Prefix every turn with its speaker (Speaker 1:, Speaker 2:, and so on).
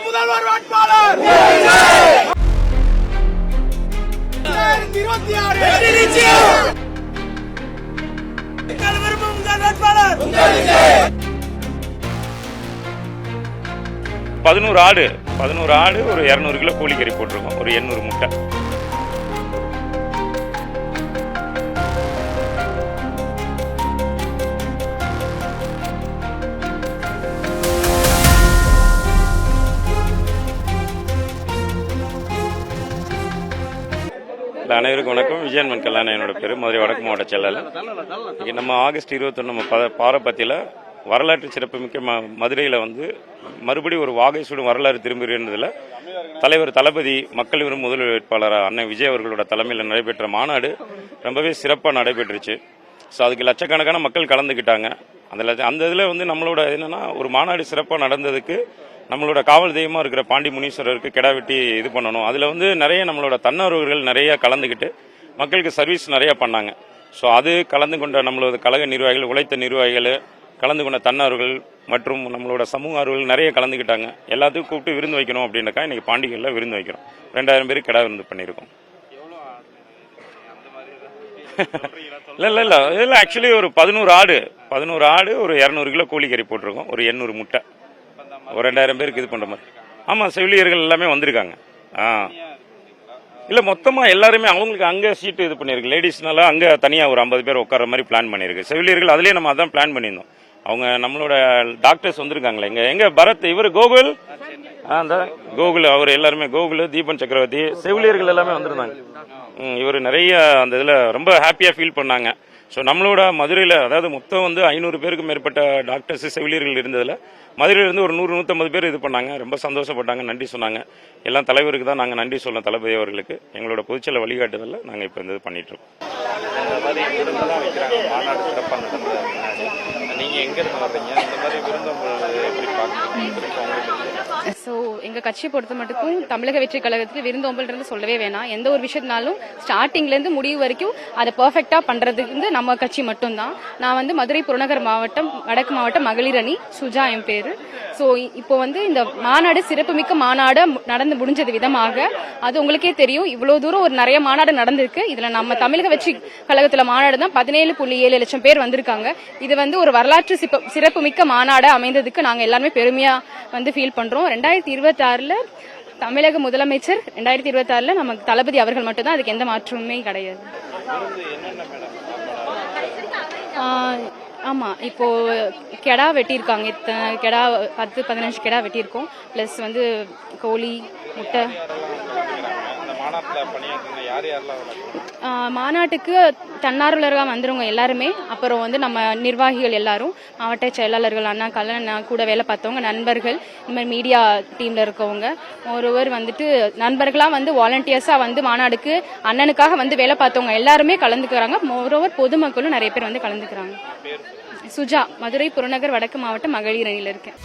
Speaker 1: முதல்வர் வேட்பாளர்
Speaker 2: 11 ஆடு ஒரு 200 கிலோ கோழிக்கறி போட்டிருக்கோம், ஒரு 800 முட்டை. அனைவருக்கும் வணக்கம். விஜயன் கல்யாணம் என்னோட பேர். மதுரை வடக்கு மாவட்ட செயலாளர். நம்ம ஆகஸ்ட் 21 நம்ம பாரபத்தியில் வரலாற்று சிறப்புமிக்க மதுரையில் மறுபடியும் ஒரு வாகை சூடும் வரலாறு திரும்புகிறதில் தலைவர் தளபதி மக்கள் விரும்பும் முதல்வர் வேட்பாளர் அண்ணன் விஜய் அவர்களோட தலைமையில் நடைபெற்ற மாநாடு ரொம்பவே சிறப்பாக நடைபெற்றுச்சு. ஸோ அதுக்கு லட்சக்கணக்கான மக்கள் கலந்துக்கிட்டாங்க. அந்த இதில் நம்மளோட என்னென்னா ஒரு மாநாடு சிறப்பாக நடந்ததுக்கு நம்மளோட காவல் தெய்வமாக இருக்கிற பாண்டி முனீஸ்வரருக்கு கிடா வெட்டி இது பண்ணணும். அதில் நிறைய நம்மளோட தன்னார்வர்கள் நிறைய கலந்துக்கிட்டு மக்களுக்கு சர்வீஸ் நிறைய பண்ணாங்க. ஸோ அது கலந்து கொண்ட நம்மளோட கழக நிர்வாகிகள், உழைத்த நிர்வாகிகள், கலந்து கொண்ட தன்னார்வர்கள் மற்றும் நம்மளோட சமூக ஆர்வர்கள் நிறைய கலந்துக்கிட்டாங்க. எல்லாத்துக்கும் கூப்பிட்டு விருந்து வைக்கணும் அப்படின்னாக்கா இன்னைக்கு பாண்டிகளில் விருந்து வைக்கிறோம். 2000 பேருக்கு கிடா விருந்து பண்ணியிருக்கோம். இல்லை இதில் ஆக்சுவலி ஒரு 11 ஆடு ஒரு 200 கிலோ கோழிக்கறி போட்டிருக்கோம், ஒரு 800 முட்டை, ஒரு 2000 பேருக்கு இது பண்ற மாதிரி. ஆமா, செவிலியர்கள் எல்லாமே வந்திருக்காங்க. இல்ல மொத்தமா எல்லாருமே அவங்களுக்கு அங்க சீட்டு இது பண்ணிருக்கு. லேடிஸ்னால அங்க தனியா ஒரு 50 பேர் உட்கார மாதிரி பிளான் பண்ணிருக்கு. செவிலியர்கள் அதுலயே நம்ம அதான் பிளான் பண்ணியிருந்தோம். அவங்க நம்மளோட டாக்டர்ஸ் வந்திருக்காங்களே, எங்க பரத், இவர் கோகுல், அந்த கோகுல், அவர் எல்லாருமே கோகுல், தீபன் சக்கரவர்த்தி, செவிலியர்கள் எல்லாமே வந்திருந்தாங்க. இவர் நிறைய அந்த இதுல ரொம்ப ஹாப்பியா ஃபீல் பண்ணாங்க. ஸோ நம்மளோட மதுரையில் அதாவது மொத்தம் 500 பேருக்கு மேற்பட்ட டாக்டர்ஸ் செவிலியர்கள் இருந்ததில் மதுரையிலிருந்து ஒரு 100-150 பேர் இது பண்ணாங்க. ரொம்ப சந்தோஷப்பட்டாங்க, நன்றி சொன்னாங்க. எல்லாம் தலைவருக்கு தான் நாங்கள் நன்றி சொல்லணும், தளபதி அவர்களுக்கு. எங்களோட பொதுச்செயல வழிகாட்டுதலில் நாங்கள் இப்போ இந்த இது பண்ணிட்டு இருக்கோம். நீங்கள் எங்கேருந்து வர்றீங்க? இந்த மாதிரி விருந்தோம்பல் எப்படி பார்க்குறீங்க?
Speaker 3: ஸோ எங்கள் கட்சியை பொறுத்த மட்டுக்கும் தமிழக வெற்றி கழகத்தில் விருந்தோம்பல்ன்றது சொல்லவே வேணாம். எந்த ஒரு விஷயத்தினாலும் ஸ்டார்டிங்லேருந்து முடிவு வரைக்கும் அதை பர்ஃபெக்டாக பண்ணுறதுக்கு நம்ம கட்சி மட்டும்தான். நான் மதுரை புறநகர் மாவட்டம் வடக்கு மாவட்டம் மகளிர் அணி, சுஜா என் பேர். ஸோ இப்போ இந்த மாநாடு சிறப்புமிக்க மாநாடு நடந்து முடிஞ்சது விதமாக அது உங்களுக்கே தெரியும். இவ்வளோ தூரம் ஒரு நிறைய மாநாடு நடந்திருக்கு. இதில் நம்ம தமிழக வெற்றி கழகத்தில் மாநாடு தான் 17.7 லட்சம் பேர் வந்திருக்காங்க. இது ஒரு வரலாற்று சிறப்புமிக்க மாநாடு அமைந்ததுக்கு நாங்கள் எல்லாருமே பெருமையா ஃபீல் பண்றோம். 2026 தமிழக முதலமைச்சர் 2026 நமக்கு தளபதி அவர்கள் மட்டும்தான். அதுக்கு எந்த மாற்றமுமே கிடையாது. ஆமா, இப்போ கெடா வெட்டியிருக்காங்க. கெடா 10-15 கெடா வெட்டியிருக்கோம். பிளஸ் கோழி, முட்டை. மாநாட்டுக்கு தன்னார்வலராக வந்துருவங்க எல்லாருமே. அப்புறம் நம்ம நிர்வாகிகள் எல்லாரும், மாவட்ட செயலாளர்கள், அண்ணா கல்யாணம் கூட வேலை பார்த்தவங்க, நண்பர்கள், இந்த மாதிரி மீடியா டீம்ல இருக்கவங்க, ஒருவர் நண்பர்களா வாலண்டியர்ஸா மாநாடுக்கு அண்ணனுக்காக வேலை பார்த்தவங்க எல்லாருமே கலந்துக்கிறாங்க. ஒருவர் பொதுமக்களும் நிறைய பேர் கலந்துக்கிறாங்க. சுஜா, மதுரை புறநகர் வடக்கு மாவட்ட மகளிர் அணியில இருக்கேன்.